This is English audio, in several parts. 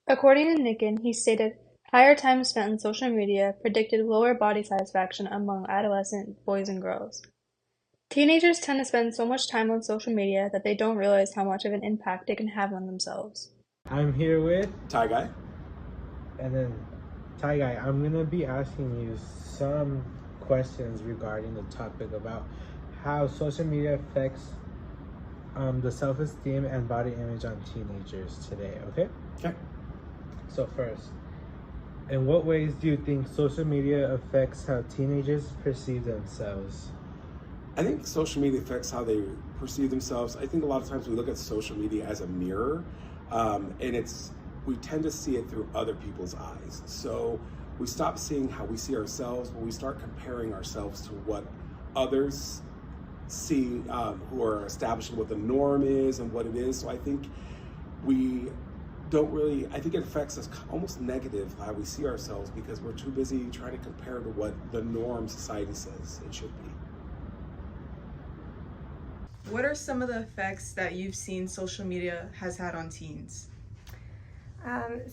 According to Nikin, he stated, higher time spent on social media predicted lower body satisfaction among adolescent boys and girls. Teenagers tend to spend so much time on social media that they don't realize how much of an impact it can have on themselves. I'm here with Tie guy. and then Ty Guy. I'm gonna be asking you some questions regarding the topic about how social media affects the self-esteem and body image on teenagers today. Okay. Okay. So first, in what ways do you think social media affects how teenagers perceive themselves? I think social media affects how they perceive themselves. I think a lot of times we look at social media as a mirror, and we tend to see it through other people's eyes. So we stop seeing how we see ourselves, but we start comparing ourselves to what others see, who are establishing what the norm is and what it is. So I think we don't really, I think it affects us almost negative how we see ourselves because we're too busy trying to compare to what the norm society says it should be. What are some of the effects that you've seen social media has had on teens?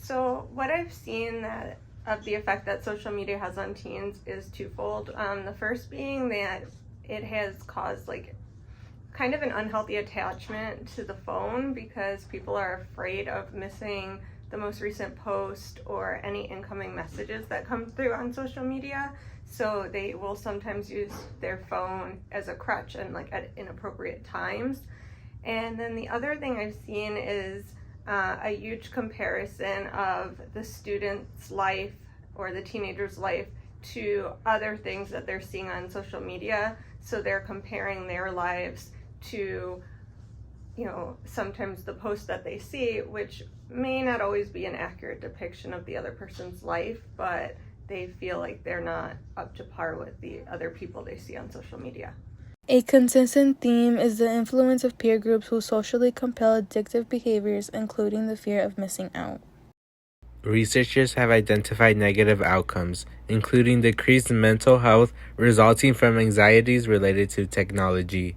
So what I've seen of the effect that social media has on teens is twofold. The first being that it has caused kind of an unhealthy attachment to the phone because people are afraid of missing the most recent post or any incoming messages that come through on social media. So they will sometimes use their phone as a crutch and at inappropriate times. And then the other thing I've seen is a huge comparison of the student's life or the teenager's life to other things that they're seeing on social media. So they're comparing their lives to, sometimes the post that they see, which may not always be an accurate depiction of the other person's life, but they feel like they're not up to par with the other people they see on social media. A consistent theme is the influence of peer groups who socially compel addictive behaviors, including the fear of missing out. Researchers have identified negative outcomes, including decreased mental health resulting from anxieties related to technology.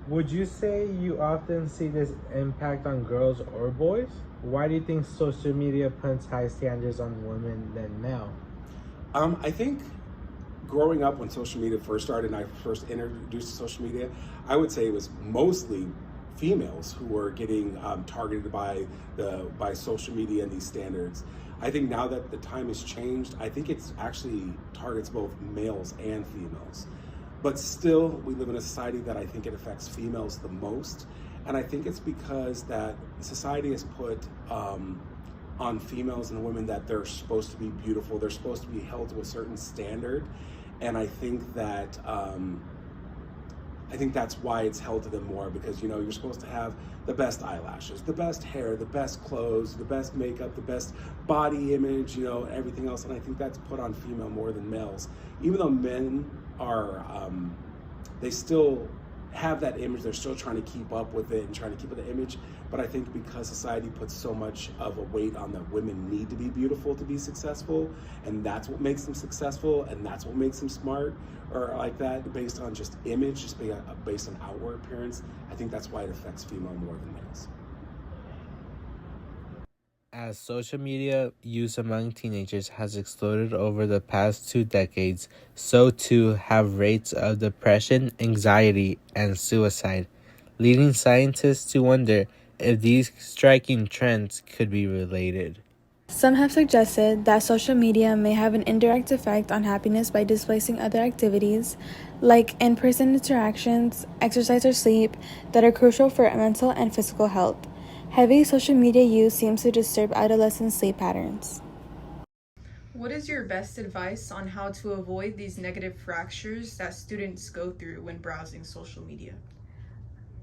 Would you say you often see this impact on girls or boys? Why do you think social media puts high standards on women than male? I think growing up when social media first started and I first introduced to social media, I would say it was mostly females who were getting targeted by social media and these standards. I think now that the time has changed, I think it's actually targets both males and females. But still, we live in a society that I think it affects females the most. And I think it's because that society has put on females and women that they're supposed to be beautiful, they're supposed to be held to a certain standard. And I think that that's why it's held to them more because, you're supposed to have the best eyelashes, the best hair, the best clothes, the best makeup, the best body image, everything else. And I think that's put on female more than males. Even though men are, they still have that image, they're still trying to keep up with it and trying to keep up the image. But I think because society puts so much of a weight on that women need to be beautiful to be successful, and that's what makes them successful, and that's what makes them smart, or like that, based on just image, just based on outward appearance, I think that's why it affects female more than males. As social media use among teenagers has exploded over the past 2 decades, so too have rates of depression, anxiety, and suicide, leading scientists to wonder if these striking trends could be related. Some have suggested that social media may have an indirect effect on happiness by displacing other activities, like in-person interactions, exercise, or sleep, that are crucial for mental and physical health. Heavy social media use seems to disturb adolescent sleep patterns. What is your best advice on how to avoid these negative fractures that students go through when browsing social media?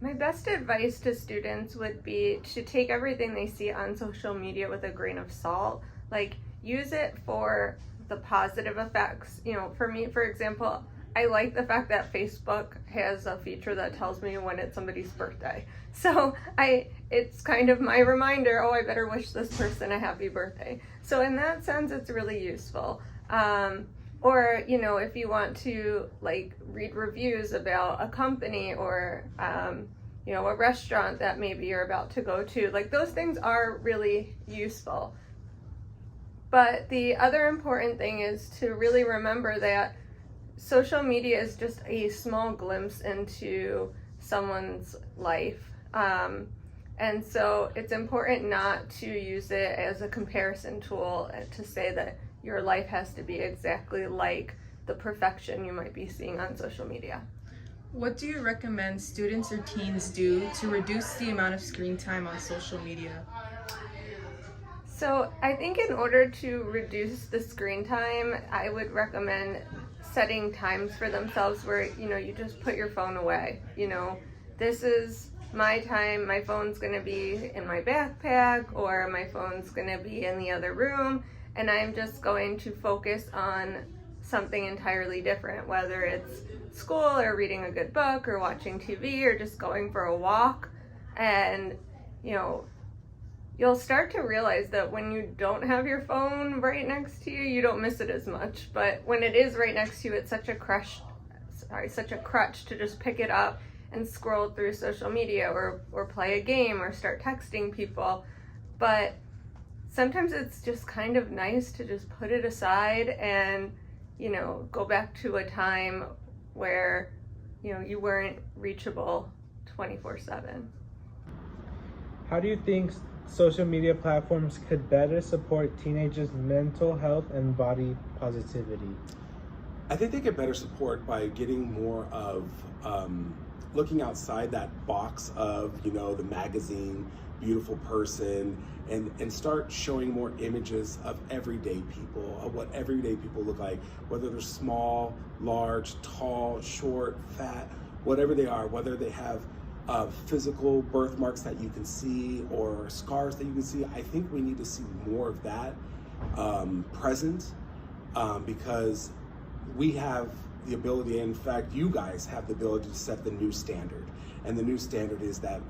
My best advice to students would be to take everything they see on social media with a grain of salt. Use it for the positive effects. For me, for example, I like the fact that Facebook has a feature that tells me when it's somebody's birthday. So it's kind of my reminder, I better wish this person a happy birthday. So in that sense, it's really useful. Or, if you want to read reviews about a company or, a restaurant that maybe you're about to go to. Like, those things are really useful. But the other important thing is to really remember that social media is just a small glimpse into someone's life. And so it's important not to use it as a comparison tool to say that your life has to be exactly like the perfection you might be seeing on social media. What do you recommend students or teens do to reduce the amount of screen time on social media? So I think in order to reduce the screen time, I would recommend setting times for themselves where, you just put your phone away. This is my time, my phone's gonna be in my backpack, or my phone's gonna be in the other room, and I'm just going to focus on something entirely different, whether it's school or reading a good book or watching TV or just going for a walk. And, you'll start to realize that when you don't have your phone right next to you, you don't miss it as much. But when it is right next to you, it's such a crutch to just pick it up and scroll through social media or play a game or start texting people. But sometimes it's just kind of nice to just put it aside and, go back to a time where, you weren't reachable 24/7. How do you think social media platforms could better support teenagers' mental health and body positivity? I think they get better support by getting more of looking outside that box of, the magazine, beautiful person, and start showing more images of everyday people, of what everyday people look like, whether they're small, large, tall, short, fat, whatever they are, whether they have physical birthmarks that you can see or scars that you can see. I think we need to see more of that present because we have the ability, in fact, you guys have the ability to set the new standard. And the new standard is that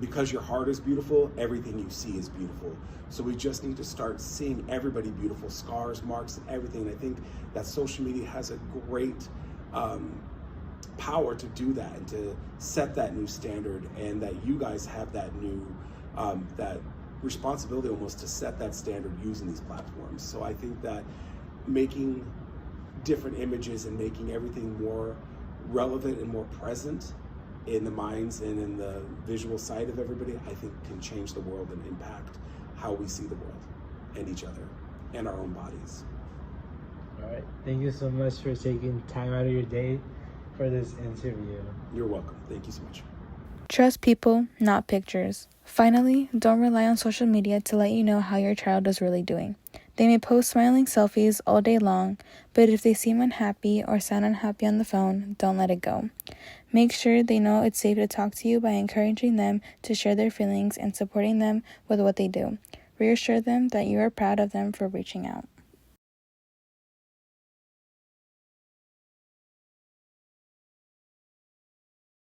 because your heart is beautiful, everything you see is beautiful. So we just need to start seeing everybody beautiful, scars, marks, and everything. And I think that social media has a great power to do that and to set that new standard, and that you guys have that new that responsibility almost to set that standard using these platforms. So I think that making different images and making everything more relevant and more present in the minds and in the visual sight of everybody, I think can change the world and impact how we see the world and each other and our own bodies. All right. Thank you so much for taking time out of your day for this interview. You're welcome. Thank you so much. Trust people, not pictures. Finally, don't rely on social media to let you know how your child is really doing. They may post smiling selfies all day long, but if they seem unhappy or sound unhappy on the phone, don't let it go. Make sure they know it's safe to talk to you by encouraging them to share their feelings and supporting them with what they do. Reassure them that you are proud of them for reaching out.